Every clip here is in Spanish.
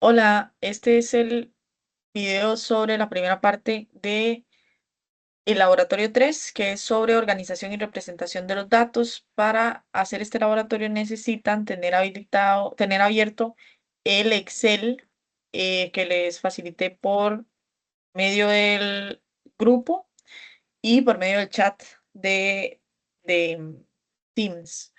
Hola, este es el video sobre la primera parte de el laboratorio 3, que es sobre organización y representación de los datos. Para hacer este laboratorio necesitan tener abierto el Excel que les facilité por medio del grupo y por medio del chat de Teams.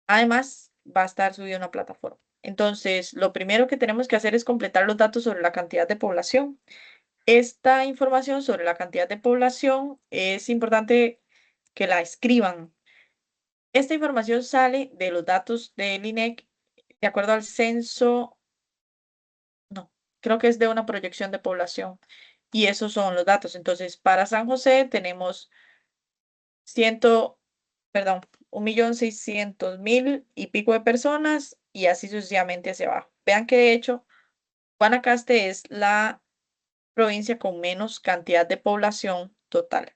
Además, va a estar subido a una plataforma. Entonces, lo primero que tenemos que hacer es completar los datos sobre la cantidad de población. Esta información sobre la cantidad de población es importante que la escriban. Esta información sale de los datos del INEC de acuerdo al censo, no, creo que es de una proyección de población. Y esos son los datos. Entonces, para San José tenemos 100, perdón, 1.600.000 y pico de personas y así sucesivamente hacia abajo. Vean que de hecho, Guanacaste es la provincia con menos cantidad de población total.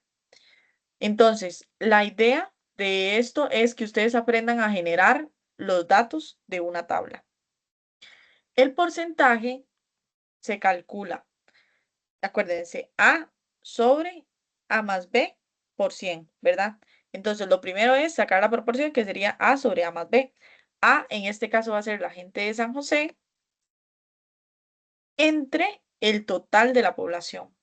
Entonces, la idea de esto es que ustedes aprendan a generar los datos de una tabla. El porcentaje se calcula, acuérdense, A sobre A más B por 100, ¿verdad? Entonces, lo primero es sacar la proporción que sería A sobre A más B. A, en este caso, va a ser la gente de San José entre el total de la población.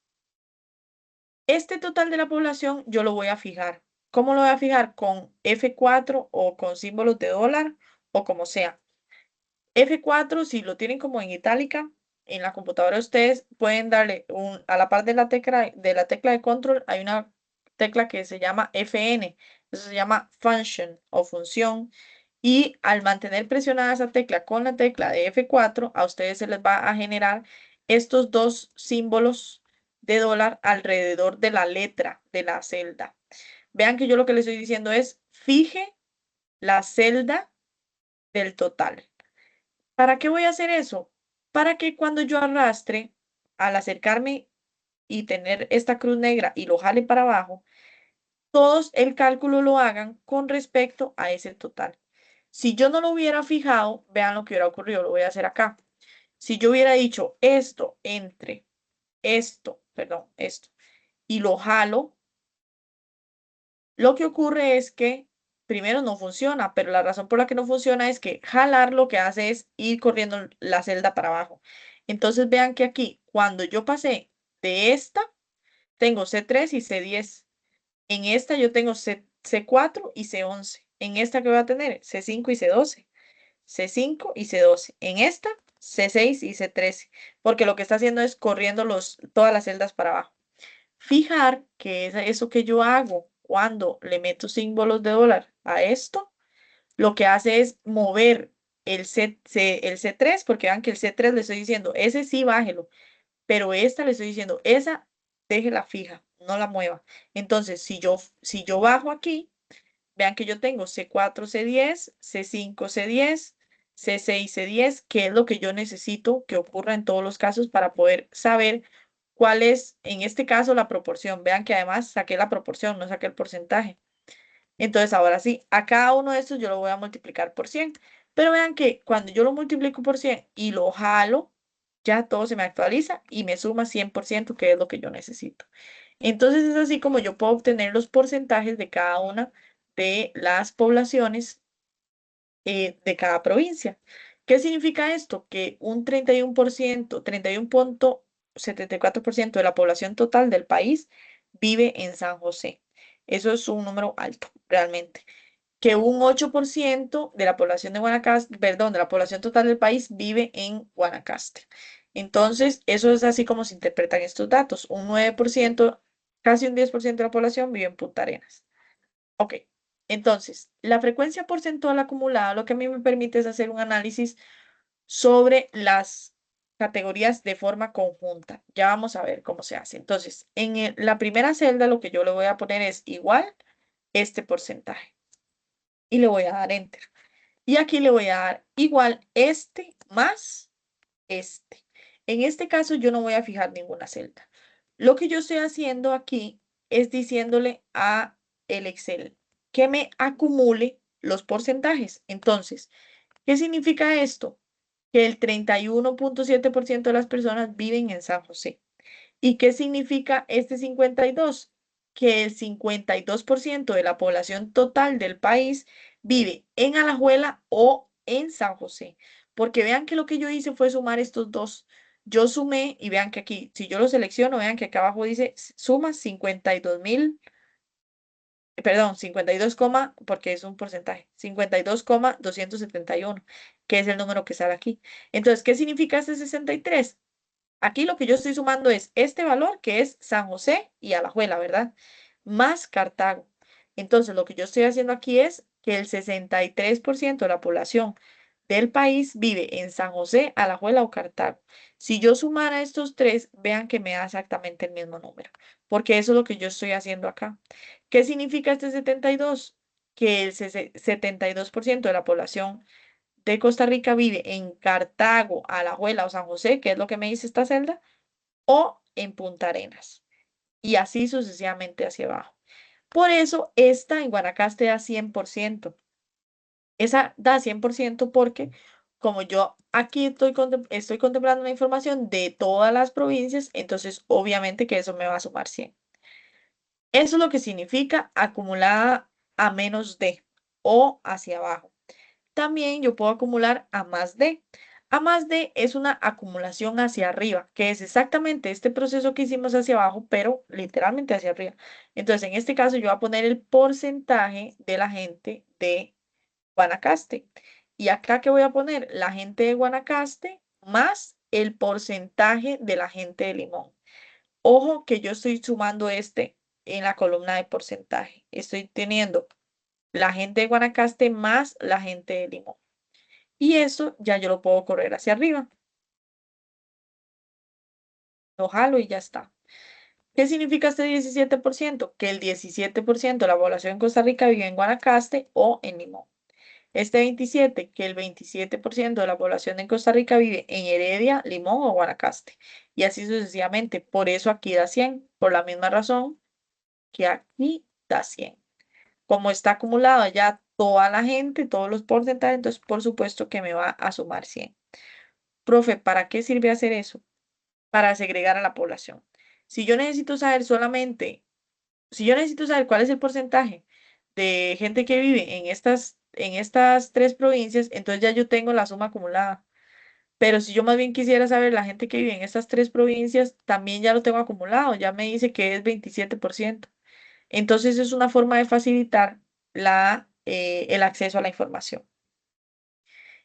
Este total de la población yo lo voy a fijar. ¿Cómo lo voy a fijar? Con F4 o con símbolos de dólar o como sea. F4, si lo tienen como en itálica, en la computadora ustedes pueden darle a la par de la tecla de control, hay una tecla que se llama FN. Eso se llama function o función. Y al mantener presionada esa tecla con la tecla de F4, a ustedes se les va a generar estos dos símbolos de dólar alrededor de la letra de la celda. Vean que yo lo que les estoy diciendo es fije la celda del total. ¿Para qué voy a hacer eso? Para que cuando yo arrastre, al acercarme y tener esta cruz negra y lo jale para abajo, todos el cálculo lo hagan con respecto a ese total. Si yo no lo hubiera fijado, vean lo que hubiera ocurrido, lo voy a hacer acá. Si yo hubiera dicho esto entre esto, perdón, esto, y lo jalo, lo que ocurre es que primero no funciona, pero la razón por la que no funciona es que jalar lo que hace es ir corriendo la celda para abajo. Entonces vean que aquí, cuando yo pasé de esta, tengo C3 y C10. En esta yo tengo C4 y C11. En esta que voy a tener C5 y C12. C5 y C12. En esta C6 y C13. Porque lo que está haciendo es corriendo todas las celdas para abajo. Fijar que es eso que yo hago cuando le meto símbolos de dólar a esto, lo que hace es mover el C3, porque vean que el C3 le estoy diciendo, ese sí bájelo, pero esta le estoy diciendo, esa déjela fija, no la mueva. Entonces, si yo bajo aquí, vean que yo tengo C4, C10, C5, C10, C6, C10, que es lo que yo necesito que ocurra en todos los casos para poder saber cuál es, en este caso, la proporción. Vean que además saqué la proporción, no saqué el porcentaje. Entonces, ahora sí, a cada uno de estos yo lo voy a multiplicar por 100. Pero vean que cuando yo lo multiplico por 100 y lo jalo, ya todo se me actualiza y me suma 100%, que es lo que yo necesito. Entonces, es así como yo puedo obtener los porcentajes de cada una de las poblaciones de cada provincia. ¿Qué significa esto? Que un 31%, 31,74% de la población total del país vive en San José. Eso es un número alto, realmente. Que un 8% de la población de Guanacaste, perdón, de la población total del país vive en Guanacaste. Entonces, eso es así como se interpretan estos datos. Un 9%, casi un 10% de la población vive en Punta Arenas. Ok, entonces, la frecuencia porcentual acumulada lo que a mí me permite es hacer un análisis sobre las categorías de forma conjunta. Ya vamos a ver cómo se hace. Entonces, en la primera celda lo que yo le voy a poner es igual este porcentaje y le voy a dar enter. Y aquí le voy a dar igual este más este. En este caso yo no voy a fijar ninguna celda. Lo que yo estoy haciendo aquí es diciéndole a el Excel que me acumule los porcentajes. Entonces, ¿qué significa esto? que el 31.7% de las personas viven en San José. ¿Y qué significa este 52? Que el 52% de la población total del país vive en Alajuela o en San José. Porque vean que lo que yo hice fue sumar estos dos. Yo sumé y vean que aquí, si yo lo selecciono, vean que acá abajo dice suma 52.000, perdón, 52, porque es un porcentaje, 52,271, que es el número que sale aquí. Entonces, ¿qué significa este 63? Aquí lo que yo estoy sumando es este valor, que es San José y Alajuela, ¿verdad? Más Cartago. Entonces, lo que yo estoy haciendo aquí es que el 63% de la población del país vive en San José, Alajuela o Cartago. Si yo sumara estos tres, vean que me da exactamente el mismo número, porque eso es lo que yo estoy haciendo acá. ¿Qué significa este 72? Que el 72% de la población de Costa Rica vive en Cartago, Alajuela o San José, que es lo que me dice esta celda, o en Punta Arenas. Y así sucesivamente hacia abajo. Por eso esta en Guanacaste da 100%. Esa da 100% porque como yo aquí estoy contemplando la información de todas las provincias, entonces obviamente que eso me va a sumar 100. Eso es lo que significa acumulada a menos de o hacia abajo. También yo puedo acumular a más de. A más de es una acumulación hacia arriba, que es exactamente este proceso que hicimos hacia abajo, pero literalmente hacia arriba. Entonces, en este caso, yo voy a poner el porcentaje de la gente de Guanacaste. Y acá que voy a poner la gente de Guanacaste más el porcentaje de la gente de Limón. Ojo que yo estoy sumando este en la columna de porcentaje. Estoy teniendo la gente de Guanacaste más la gente de Limón. Y eso ya yo lo puedo correr hacia arriba. Lo jalo y ya está. ¿Qué significa este 17%? Que el 17% de la población en Costa Rica vive en Guanacaste o en Limón. Este 27, que el 27% de la población en Costa Rica vive en Heredia, Limón o Guanacaste. Y así sucesivamente. Por eso aquí da 100. Por la misma razón que aquí da 100. Como está acumulado ya toda la gente, todos los porcentajes, entonces por supuesto que me va a sumar 100. Profe, ¿para qué sirve hacer eso? Para segregar a la población. Si yo necesito saber solamente, si yo necesito saber cuál es el porcentaje de gente que vive en estas tres provincias, entonces ya yo tengo la suma acumulada. Pero si yo más bien quisiera saber la gente que vive en estas tres provincias, también ya lo tengo acumulado, ya me dice que es 27%. Entonces es una forma de facilitar el acceso a la información.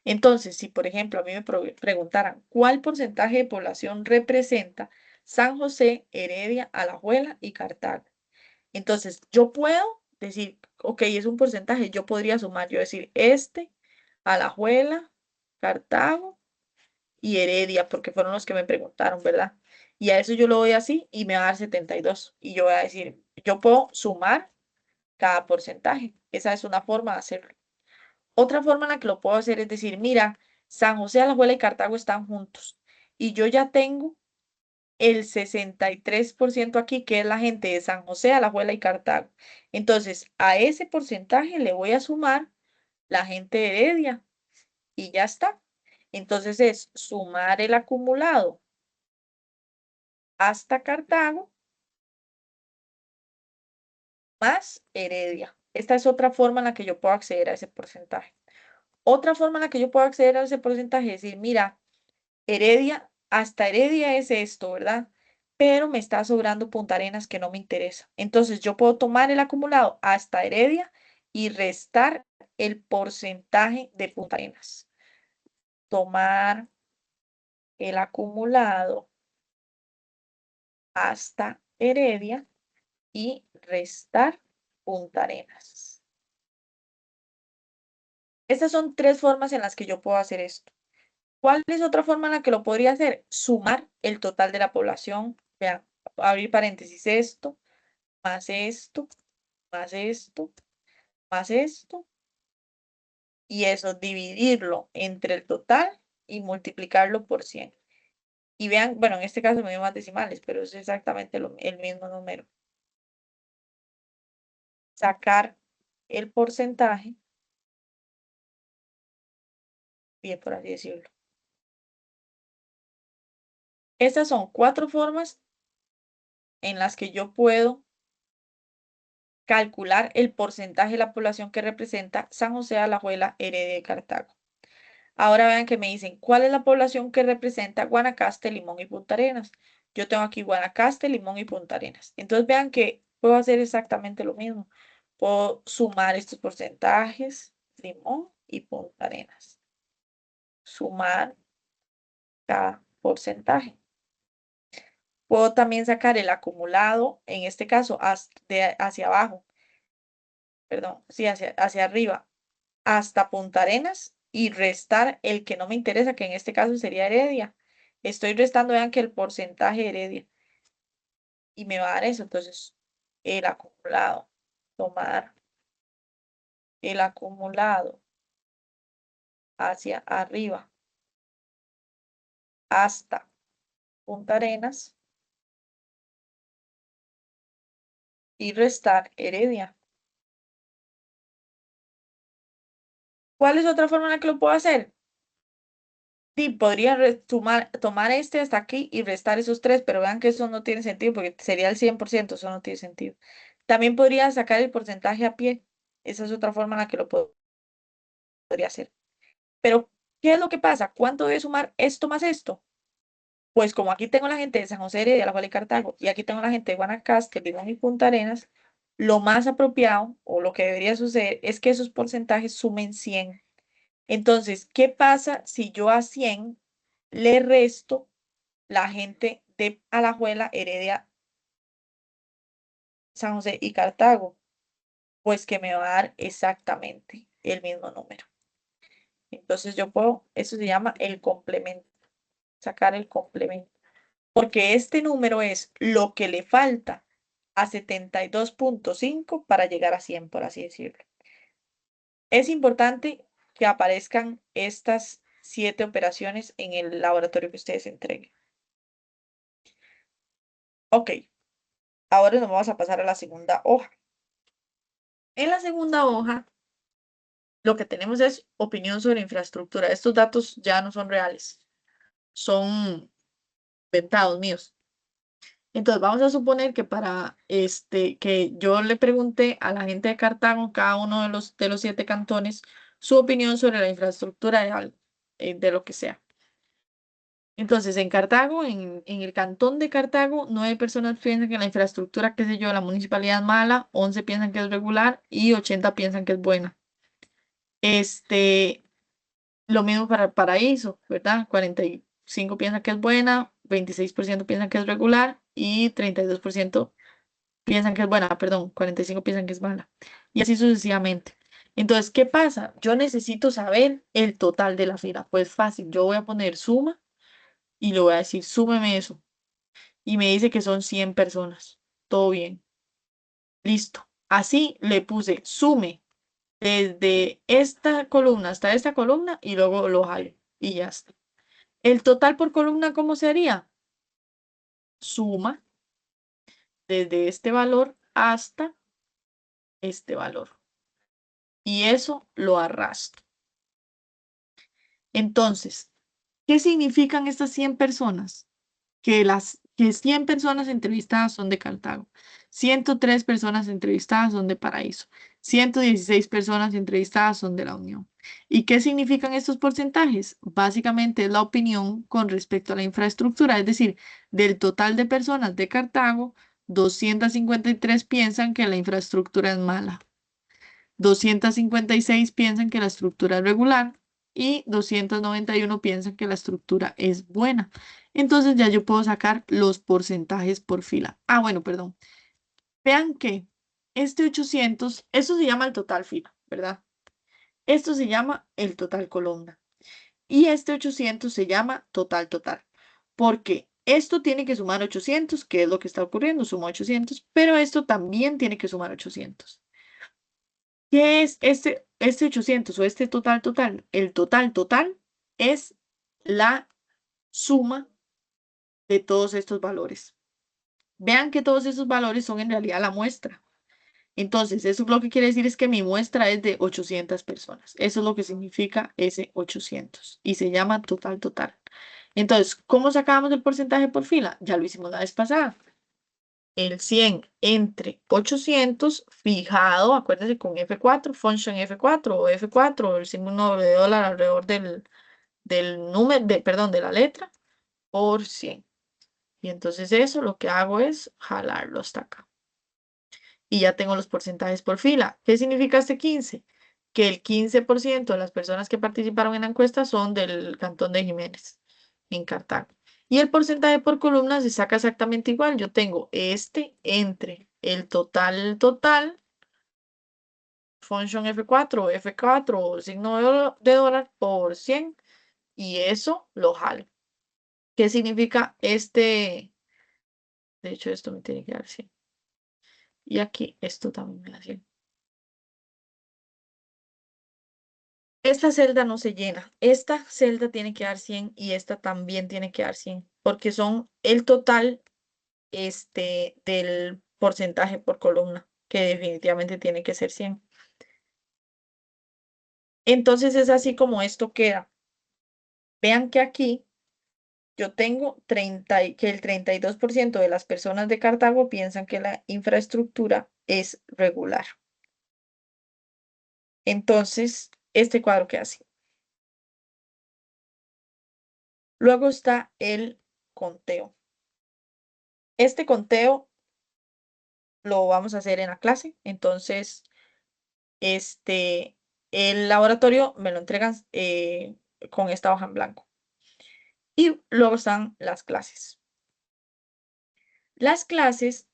Entonces, si por ejemplo a mí me preguntaran cuál porcentaje de población representa San José, Heredia, Alajuela y Cartago. Entonces, yo puedo decir, ok, es un porcentaje, yo podría sumar, yo decir, Alajuela, Cartago y Heredia, porque fueron los que me preguntaron, ¿verdad? Y a eso yo lo doy así y me va a dar 72. Y yo voy a decir, yo puedo sumar cada porcentaje. Esa es una forma de hacerlo. Otra forma en la que lo puedo hacer es decir, mira, San José, Alajuela y Cartago están juntos. Y yo ya tengo el 63% aquí, que es la gente de San José, Alajuela y Cartago. Entonces, a ese porcentaje le voy a sumar la gente de Heredia y ya está. Entonces es sumar el acumulado hasta Cartago más Heredia. Esta es otra forma en la que yo puedo acceder a ese porcentaje. Otra forma en la que yo puedo acceder a ese porcentaje es decir, mira, Heredia, hasta Heredia es esto, ¿verdad? Pero me está sobrando Punta Arenas que no me interesa. Entonces yo puedo tomar el acumulado hasta Heredia y restar el porcentaje de Punta Arenas. Tomar el acumulado hasta Heredia y restar Punta Arenas. Estas son tres formas en las que yo puedo hacer esto. ¿Cuál es otra forma en la que lo podría hacer? Sumar el total de la población. Vean, abrir paréntesis, esto, más esto, más esto, más esto, y eso, dividirlo entre el total y multiplicarlo por 100. Y vean, bueno, en este caso me dio más decimales, pero es exactamente el mismo número. Sacar el porcentaje, bien por así decirlo. Estas son 4 formas en las que yo puedo calcular el porcentaje de la población que representa San José, Alajuela, Heredia y Cartago. Ahora vean que me dicen, ¿cuál es la población que representa Guanacaste, Limón y Punta Arenas? Yo tengo aquí Guanacaste, Limón y Punta Arenas. Entonces vean que puedo hacer exactamente lo mismo. Puedo sumar estos porcentajes, Limón y Punta Arenas. Sumar cada porcentaje. Puedo también sacar el acumulado, en este caso hacia abajo, perdón, sí, hacia arriba, hasta Punta Arenas y restar el que no me interesa, que en este caso sería Heredia. Estoy restando, vean que el porcentaje de Heredia y me va a dar eso. Entonces, el acumulado, tomar el acumulado hacia arriba hasta Punta Arenas y restar Heredia. ¿Cuál es otra forma en la que lo puedo hacer? Sí, podría tomar este hasta aquí y restar esos 3, pero vean que eso no tiene sentido porque sería el 100%, eso no tiene sentido. También podría sacar el porcentaje a pie. Esa es otra forma en la que lo podría hacer. Pero, ¿qué es lo que pasa? ¿Cuánto debe sumar esto más esto? Pues como aquí tengo la gente de San José de Alajuela y Cartago y aquí tengo la gente de Guanacaste, Limón y Punta Arenas, lo más apropiado o lo que debería suceder es que esos porcentajes sumen 100. Entonces, ¿qué pasa si yo a 100 le resto la gente de Alajuela, Heredia, San José y Cartago? Pues que me va a dar exactamente el mismo número. Entonces yo puedo, eso se llama el complemento, sacar el complemento, porque este número es lo que le falta a 72.5 para llegar a 100, por así decirlo. Es importante que aparezcan estas 7 operaciones en el laboratorio que ustedes entreguen. Ok, ahora nos vamos a pasar a la segunda hoja. En la segunda hoja, lo que tenemos es opinión sobre infraestructura. Estos datos ya no son reales, son inventados míos. Entonces, vamos a suponer que que yo le pregunté a la gente de Cartago, cada uno de los 7 cantones, su opinión sobre la infraestructura de algo, de lo que sea. Entonces, en Cartago, en el cantón de Cartago, 9 personas piensan que la infraestructura, qué sé yo, la municipalidad es mala, 11 piensan que es regular y 80 piensan que es buena. Este, lo mismo para el Paraíso, ¿verdad? 45 piensan que es buena, 26% piensan que es regular y 32% piensan que es buena, perdón, 45 piensan que es mala. Y así sucesivamente. Entonces, ¿qué pasa? Yo necesito saber el total de la fila. Pues fácil, yo voy a poner suma y le voy a decir, súmeme eso. Y me dice que son 100 personas. Todo bien. Listo. Así le puse sume desde esta columna hasta esta columna y luego lo jalo. Y ya está. El total por columna, ¿cómo se haría? Suma desde este valor hasta este valor. Y eso lo arrastro. Entonces, ¿qué significan estas 100 personas? Que 100 personas entrevistadas son de Cartago, 103 personas entrevistadas son de Paraíso, 116 personas entrevistadas son de la Unión. ¿Y qué significan estos porcentajes? Básicamente es la opinión con respecto a la infraestructura, es decir, del total de personas de Cartago, 253 piensan que la infraestructura es mala, 256 piensan que la estructura es regular y 291 piensan que la estructura es buena. Entonces ya yo puedo sacar los porcentajes por fila. Ah, bueno, perdón. Vean que este 800, eso se llama el total fila, ¿verdad? Esto se llama el total columna. Y este 800 se llama total. Porque esto tiene que sumar 800, que es lo que está ocurriendo, suma 800, pero esto también tiene que sumar 800. ¿Qué es este 800 o este total? El total es la suma de todos estos valores. Vean que todos esos valores son en realidad la muestra. Entonces, eso lo que quiere decir es que mi muestra es de 800 personas. Eso es lo que significa ese 800 y se llama total. Entonces, ¿cómo sacábamos el porcentaje por fila? Ya lo hicimos la vez pasada. El 100 entre 800 fijado, acuérdense con F4, function F4 o F4, el signo de dólar alrededor del número, perdón, de la letra, por 100. Y entonces eso lo que hago es jalarlo hasta acá. Y ya tengo los porcentajes por fila. ¿Qué significa este 15? Que el 15% de las personas que participaron en la encuesta son del Cantón de Jiménez, en Cartago. Y el porcentaje por columna se saca exactamente igual. Yo tengo este entre el total, function F4 o signo de dólar por 100, y eso lo jalo. ¿Qué significa este? De hecho, esto me tiene que dar 100. Y aquí esto también me da 100. Esta celda no se llena. Esta celda tiene que dar 100 y esta también tiene que dar 100, porque son el total del porcentaje por columna, que definitivamente tiene que ser 100. Entonces es así como esto queda. Vean que aquí yo tengo que el 32% de las personas de Cartago piensan que la infraestructura es regular. Entonces, este cuadro queda así. Luego está el conteo. Este conteo lo vamos a hacer en la clase. Entonces, este, el laboratorio me lo entregan con esta hoja en blanco. Y luego están las clases. Las clases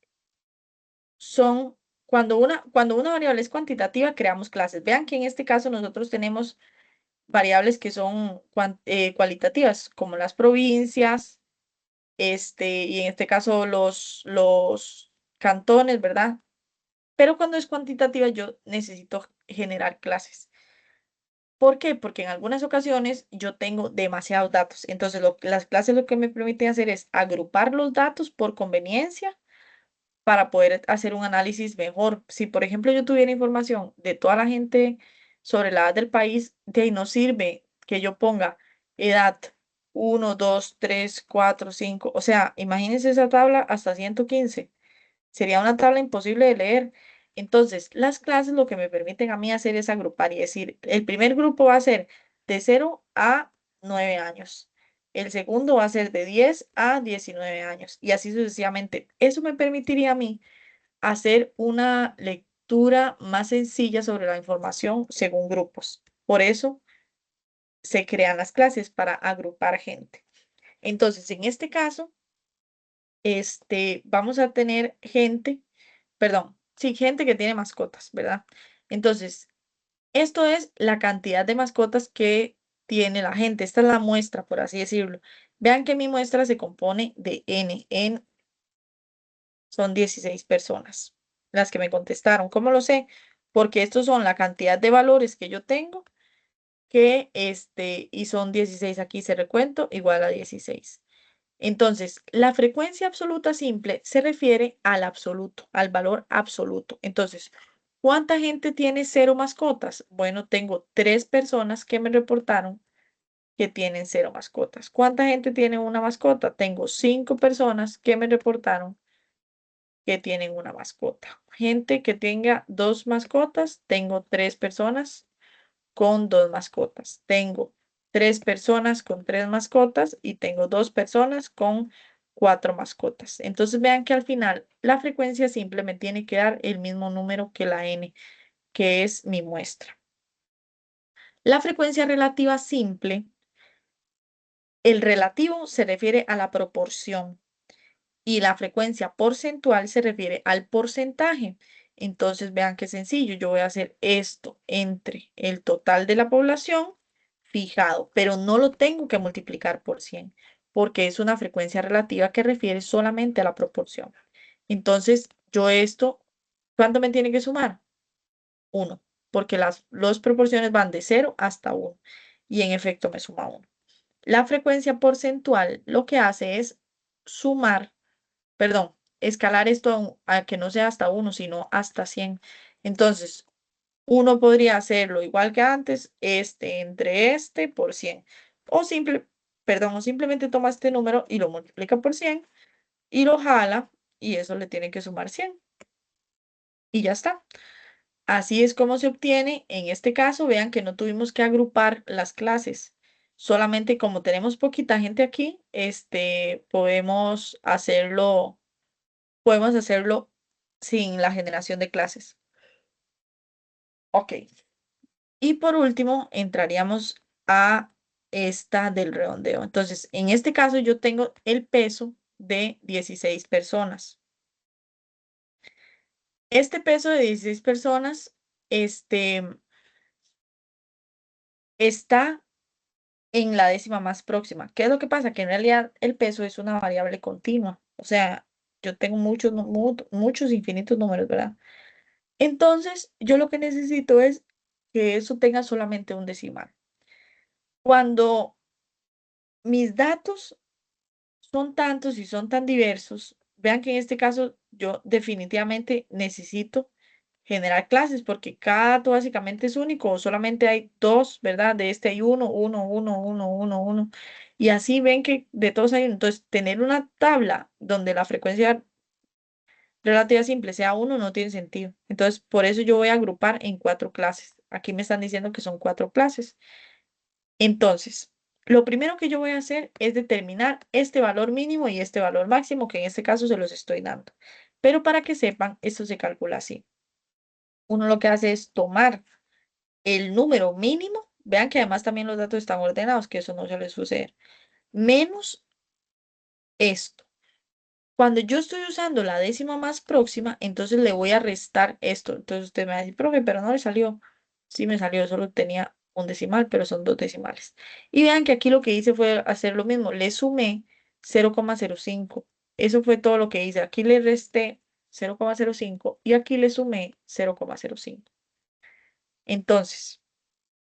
son cuando una variable es cuantitativa, creamos clases. Vean que en este caso nosotros tenemos variables que son cualitativas, como las provincias, y en este caso los cantones, ¿verdad? Pero cuando es cuantitativa, yo necesito generar clases. ¿Por qué? Porque en algunas ocasiones yo tengo demasiados datos. Entonces, las clases lo que me permiten hacer es agrupar los datos por conveniencia para poder hacer un análisis mejor. Si, por ejemplo, yo tuviera información de toda la gente sobre la edad del país, de ahí no sirve que yo ponga edad 1, 2, 3, 4, 5. O sea, imagínense esa tabla hasta 115. Sería una tabla imposible de leer. Entonces, las clases lo que me permiten a mí hacer es agrupar y decir, el primer grupo va a ser de 0 a 9 años. El segundo va a ser de 10 a 19 años y así sucesivamente. Eso me permitiría a mí hacer una lectura más sencilla sobre la información según grupos. Por eso se crean las clases para agrupar gente. Entonces, en este caso, vamos a tener gente, perdón, sí, gente que tiene mascotas, ¿verdad? Entonces, esto es la cantidad de mascotas que tiene la gente. Esta es la muestra, por así decirlo. Vean que mi muestra se compone de N. Son 16 personas las que me contestaron. ¿Cómo lo sé? Porque estos son la cantidad de valores que yo tengo, y son 16 aquí, se recuento, igual a 16. Entonces, la frecuencia absoluta simple se refiere al absoluto, al valor absoluto. Entonces, ¿cuánta gente tiene 0 mascotas? Bueno, tengo 3 personas que me reportaron que tienen 0 mascotas. ¿Cuánta gente tiene una mascota? Tengo 5 personas que me reportaron que tienen una mascota. Gente que tenga 2 mascotas, tengo 3 personas con 2 mascotas. Tengo 3 personas con 3 mascotas y tengo 2 personas con 4 mascotas. Entonces vean que al final la frecuencia simple me tiene que dar el mismo número que la n, que es mi muestra. La frecuencia relativa simple, el relativo se refiere a la proporción y la frecuencia porcentual se refiere al porcentaje. Entonces, vean qué sencillo. Yo voy a hacer esto entre el total de la población fijado, pero no lo tengo que multiplicar por 100 porque es una frecuencia relativa que refiere solamente a la proporción. Entonces, yo esto, ¿cuánto me tiene que sumar? 1, porque las proporciones van de 0 hasta 1 y en efecto me suma 1. La frecuencia porcentual lo que hace es sumar, perdón, escalar esto a que no sea hasta 1, sino hasta 100. Entonces, uno podría hacerlo igual que antes, entre por 100. O perdón, o simplemente toma este número y lo multiplica por 100 y lo jala y eso le tiene que sumar 100 y ya está. Así es como se obtiene. En este caso, vean que no tuvimos que agrupar las clases. Solamente como tenemos poquita gente aquí, podemos hacerlo sin la generación de clases. Ok. Y por último, entraríamos a esta del redondeo. Entonces, en este caso, yo tengo el peso de 16 personas. Este peso de 16 personas, está en la décima más próxima. ¿Qué es lo que pasa? Que en realidad el peso es una variable continua. O sea, yo tengo muchos infinitos números, ¿verdad? Entonces, yo lo que necesito es que eso tenga solamente un decimal. Cuando mis datos son tantos y son tan diversos, vean que en este caso yo definitivamente necesito generar clases porque cada dato básicamente es único, o solamente hay dos, ¿verdad? De este hay uno. Y así ven que de todos hay uno. Entonces, tener una tabla donde la frecuencia relativa simple sea uno no tiene sentido. Entonces, por eso yo voy a agrupar en cuatro clases. Aquí me están diciendo que son cuatro clases. Entonces, lo primero que yo voy a hacer es determinar este valor mínimo y este valor máximo, que en este caso se los estoy dando. Pero para que sepan, esto se calcula así. Uno lo que hace es tomar el número mínimo, vean que además también los datos están ordenados, que eso no suele suceder, menos esto. Cuando yo estoy usando la décima más próxima, entonces le voy a restar esto. Entonces usted me va a decir, profe, pero no le salió. Sí me salió, solo tenía un decimal, pero son dos decimales. Y vean que aquí lo que hice fue hacer lo mismo. Le sumé 0,05. Eso fue todo lo que hice. Aquí le resté 0,05 y aquí le sumé 0,05. Entonces,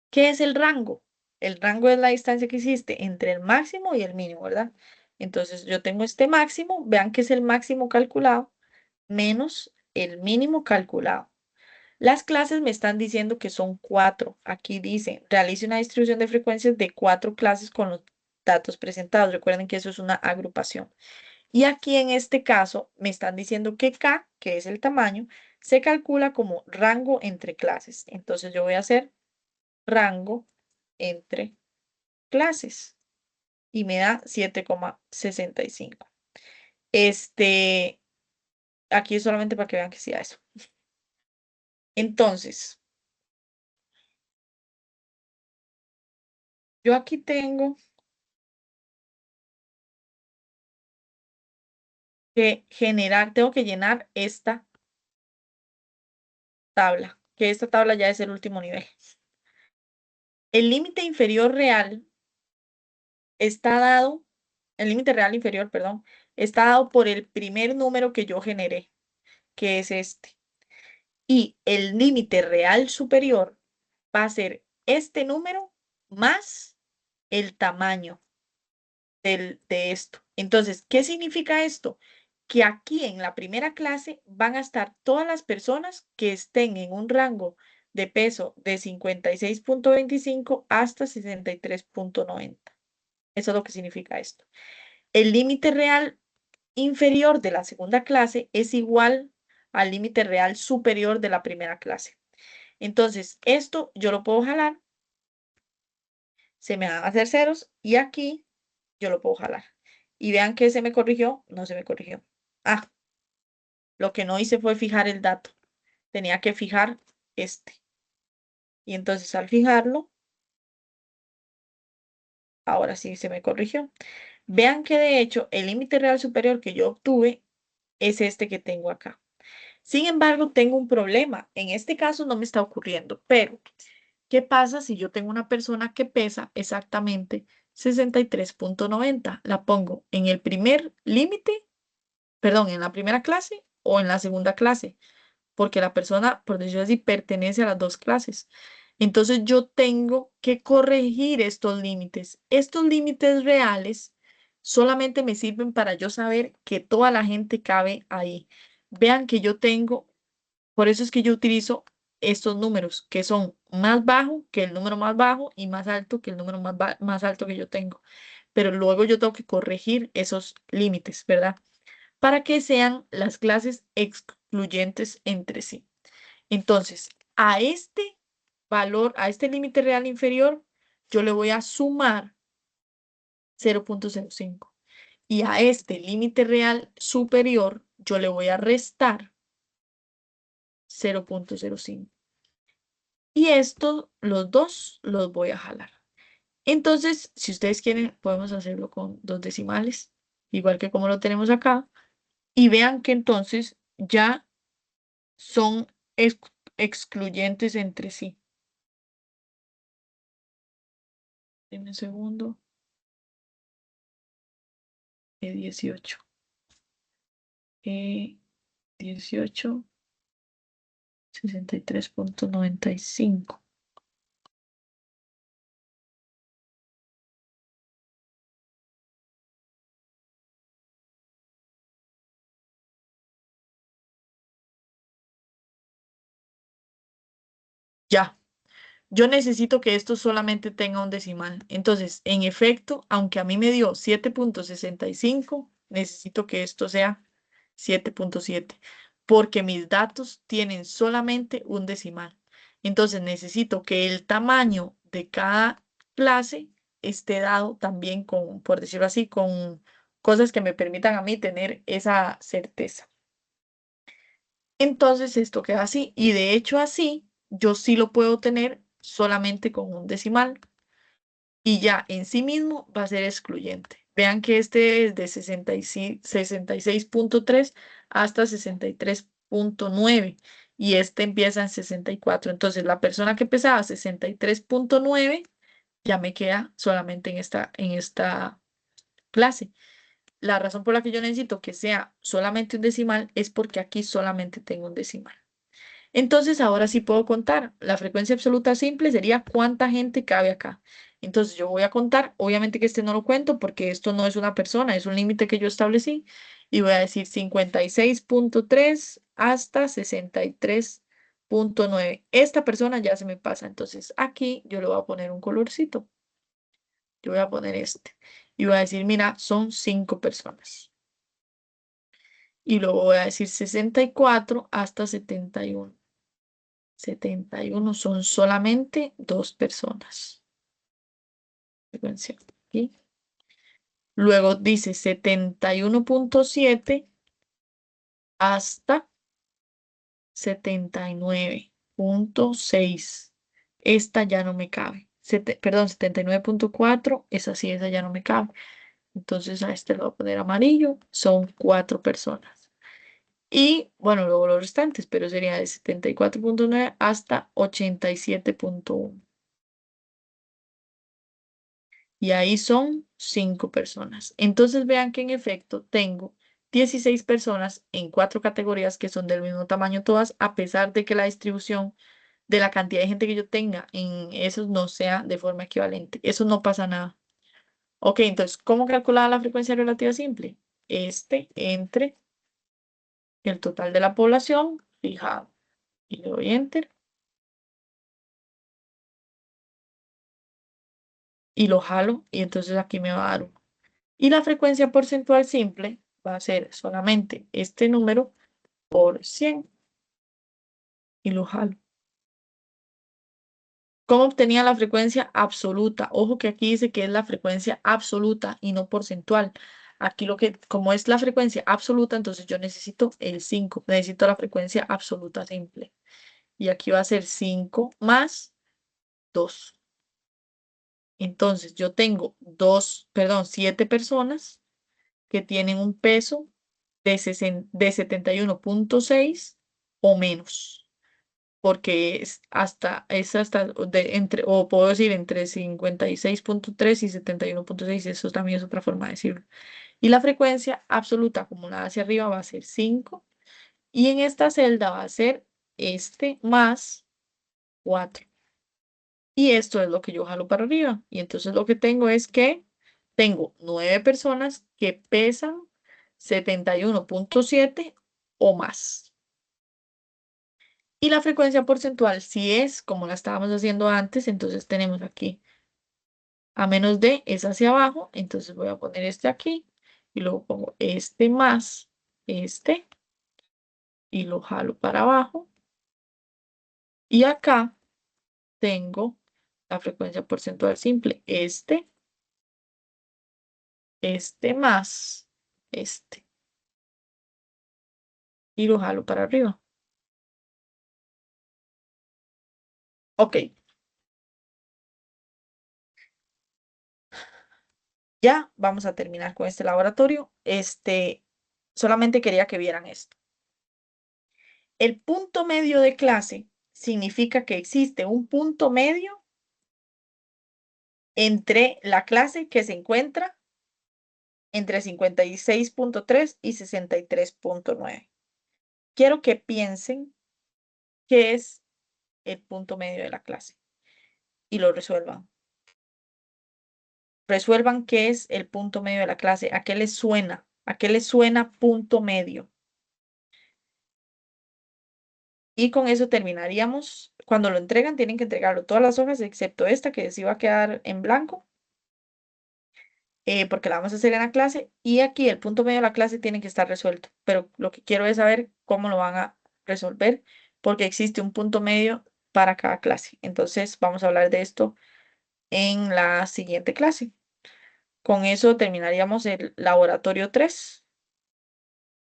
¿qué es el rango? El rango es la distancia que existe entre el máximo y el mínimo, ¿verdad? Entonces yo tengo este máximo, vean que es el máximo calculado, menos el mínimo calculado. Las clases me están diciendo que son cuatro. Aquí dice, realice una distribución de frecuencias de cuatro clases con los datos presentados. Recuerden que eso es una agrupación. Y aquí en este caso me están diciendo que K, que es el tamaño, se calcula como rango entre clases. Entonces yo voy a hacer rango entre clases y me da 7,65. Este, aquí es solamente para que vean que sí da eso. Entonces, yo aquí tengo que llenar esta tabla, que esta tabla ya es el último nivel. El límite inferior real está dado, el límite real inferior, perdón, está dado por el primer número que yo generé, que es este. Y el límite real superior va a ser este número más el tamaño de esto. Entonces, ¿qué significa esto? Que aquí en la primera clase van a estar todas las personas que estén en un rango de peso de 56,25 hasta 63,90. Eso es lo que significa esto. El límite real inferior de la segunda clase es igual al límite real superior de la primera clase. Entonces, esto yo lo puedo jalar, se me van a hacer ceros y aquí yo lo puedo jalar. Y vean que se me corrigió, no se me corrigió. Ah, lo que no hice fue fijar el dato. Tenía que fijar este. Y entonces al fijarlo, ahora sí se me corrigió. Vean que de hecho el límite real superior que yo obtuve es este que tengo acá. Sin embargo, tengo un problema. En este caso no me está ocurriendo, pero ¿qué pasa si yo tengo una persona que pesa exactamente 63,90? La pongo en el primer límite, perdón, en la primera clase o en la segunda clase, porque la persona, por decirlo así, pertenece a las dos clases. Entonces yo tengo que corregir estos límites. Estos límites reales solamente me sirven para yo saber que toda la gente cabe ahí. Vean que yo tengo, por eso es que yo utilizo estos números, que son más bajo que el número más bajo y más alto que el número más alto que yo tengo. pero luego yo tengo que corregir esos límites, ¿verdad? Para que sean las clases excluyentes entre sí. Entonces, a este valor, a este límite real inferior, yo le voy a sumar 0.05. Y a este límite real superior, yo le voy a restar 0.05. Y estos, los dos, los voy a jalar. Entonces, si ustedes quieren, podemos hacerlo con dos decimales, igual que como lo tenemos acá. Y vean que entonces ya son excluyentes entre sí. Deme un segundo. 18. 18, 63.95. Ya. Yo necesito que esto solamente tenga un decimal. Entonces, en efecto, aunque a mí me dio 7.65, necesito que esto sea 7.7, porque mis datos tienen solamente un decimal. Entonces, necesito que el tamaño de cada clase esté dado también con, por decirlo así, con cosas que me permitan a mí tener esa certeza. Entonces esto queda así y de hecho así yo sí lo puedo tener solamente con un decimal y ya en sí mismo va a ser excluyente. Vean que este es de 66.3 hasta 63.9 y este empieza en 64. Entonces la persona que pesaba 63.9 ya me queda solamente en esta clase. La razón por la que yo necesito que sea solamente un decimal es porque aquí solamente tengo un decimal. Entonces, ahora sí puedo contar. La frecuencia absoluta simple sería cuánta gente cabe acá. Entonces, yo voy a contar. Obviamente que este no lo cuento porque esto no es una persona, es un límite que yo establecí. Y voy a decir 56.3 hasta 63.9. Esta persona ya se me pasa. Entonces, aquí yo le voy a poner un colorcito. Yo voy a poner este. Y voy a decir, mira, son 5 personas. Y luego voy a decir 64 hasta 71. 71 son solamente 2 personas. Frecuencia aquí. Luego dice 71.7 hasta 79.6. Esta ya no me cabe. Perdón, 79.4. Esa sí, esa ya no me cabe. Entonces a este lo voy a poner amarillo. Son 4 personas. Y bueno, luego los restantes, pero sería de 74.9 hasta 87.1. Y ahí son 5 personas. Entonces vean que en efecto tengo 16 personas en 4 categorías que son del mismo tamaño todas, a pesar de que la distribución de la cantidad de gente que yo tenga en esos no sea de forma equivalente. Eso no pasa nada. Ok, entonces, ¿cómo calcular la frecuencia relativa simple? Este entre el total de la población fijado. Y le doy enter y lo jalo y entonces aquí me va a dar 1. Y la frecuencia porcentual simple va a ser solamente este número por 100 y lo jalo. ¿Cómo obtenía la frecuencia absoluta? Ojo que aquí dice que es la frecuencia absoluta y no porcentual. Aquí como es la frecuencia absoluta, entonces yo necesito el 5. Necesito la frecuencia absoluta simple. Y aquí va a ser 5 más 2. Entonces yo tengo 7 personas que tienen un peso de 71.6 o menos, porque es hasta o puedo decir entre 56.3 y 71.6, eso también es otra forma de decirlo. Y la frecuencia absoluta acumulada hacia arriba va a ser 5, y en esta celda va a ser este más 4. Y esto es lo que yo jalo para arriba. Y entonces lo que tengo es que tengo 9 personas que pesan 71.7 o más. Y la frecuencia porcentual, si es como la estábamos haciendo antes, entonces tenemos aquí A menos D es hacia abajo, entonces voy a poner este aquí y luego pongo este más este y lo jalo para abajo. Y acá tengo la frecuencia porcentual simple, este más este y lo jalo para arriba. Ok, ya vamos a terminar con este laboratorio. Solamente quería que vieran esto. El punto medio de clase significa que existe un punto medio entre la clase que se encuentra entre 56.3 y 63.9. Quiero que piensen qué es el punto medio de la clase y lo resuelvan. Resuelvan qué es el punto medio de la clase, a qué les suena, a qué les suena punto medio. Y con eso terminaríamos. Cuando lo entregan, tienen que entregarlo todas las hojas, excepto esta que sí va a quedar en blanco, porque la vamos a hacer en la clase. Y aquí el punto medio de la clase tiene que estar resuelto. Pero lo que quiero es saber cómo lo van a resolver, porque existe un punto medio para cada clase. Entonces, vamos a hablar de esto en la siguiente clase. Con eso terminaríamos el laboratorio 3.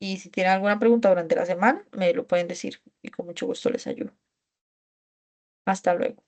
Y si tienen alguna pregunta durante la semana, me lo pueden decir y con mucho gusto les ayudo. Hasta luego.